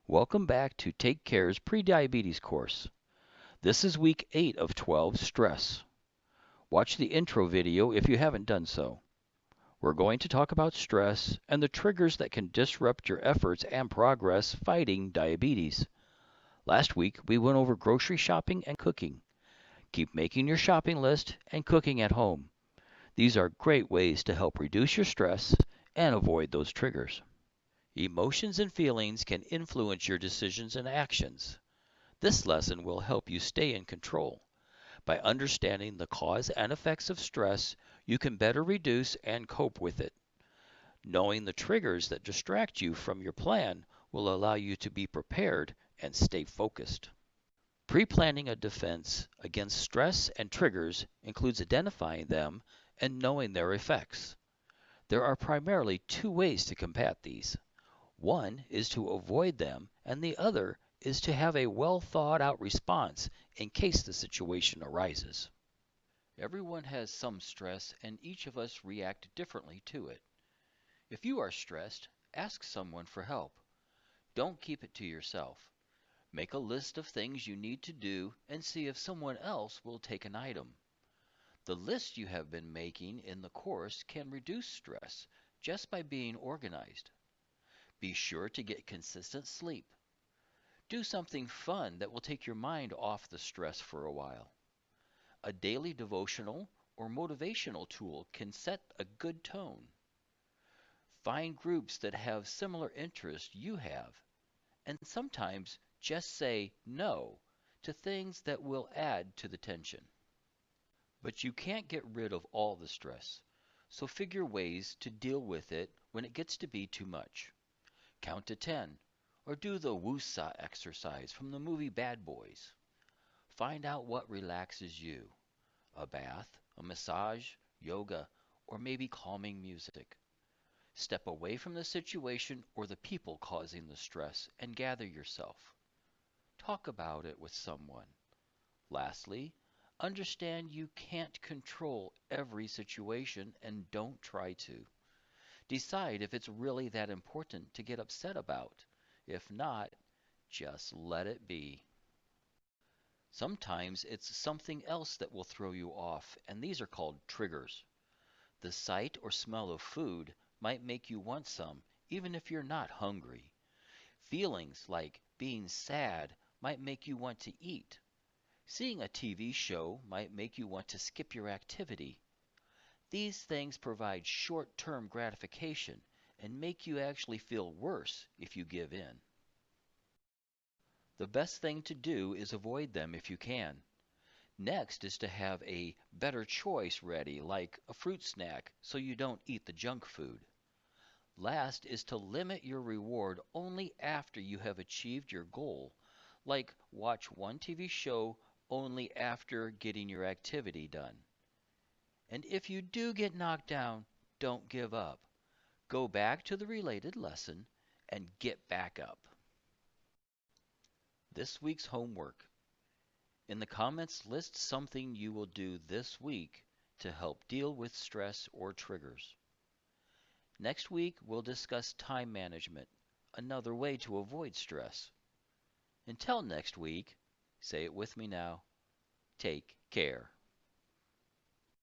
Welcome back to Take Care's Prediabetes course. This is week 8 of 12, Stress. Watch the intro video if you haven't done so. We're going to talk about stress and the triggers that can disrupt your efforts and progress fighting diabetes. Last week, we went over grocery shopping and cooking. Keep making your shopping list and cooking at home. These are great ways to help reduce your stress and avoid those triggers. Emotions and feelings can influence your decisions and actions. This lesson will help you stay in control. By understanding the cause and effects of stress, you can better reduce and cope with it. Knowing the triggers that distract you from your plan will allow you to be prepared and stay focused. Pre-planning a defense against stress and triggers includes identifying them and knowing their effects. There are primarily two ways to combat these. One is to avoid them, and the other is to have a well thought out response in case the situation arises. Everyone has some stress, and each of us react differently to it. If you are stressed, ask someone for help. Don't keep it to yourself. Make a list of things you need to do and see if someone else will take an item. The list you have been making in the course can reduce stress just by being organized. Be sure to get consistent sleep. Do something fun that will take your mind off the stress for a while. A daily devotional or motivational tool can set a good tone. Find groups that have similar interests you have, and sometimes just say no to things that will add to the tension. But you can't get rid of all the stress, so figure ways to deal with it when it gets to be too much. Count to 10, or do the woosah exercise from the movie Bad Boys. Find out what relaxes you. A bath, a massage, yoga, or maybe calming music. Step away from the situation or the people causing the stress and gather yourself. Talk about it with someone. Lastly, understand you can't control every situation and don't try to. Decide if it's really that important to get upset about. If not, just let it be. Sometimes it's something else that will throw you off, and these are called triggers. The sight or smell of food might make you want some, even if you're not hungry. Feelings like being sad might make you want to eat. Seeing a TV show might make you want to skip your activity. These things provide short-term gratification and make you actually feel worse if you give in. The best thing to do is avoid them if you can. Next is to have a better choice ready, like a fruit snack, so you don't eat the junk food. Last is to limit your reward only after you have achieved your goal, like watch one TV show only after getting your activity done. And if you do get knocked down, don't give up. Go back to the related lesson and get back up. This week's homework. In the comments, list something you will do this week to help deal with stress or triggers. Next week, we'll discuss time management, another way to avoid stress. Until next week, say it with me now, take care.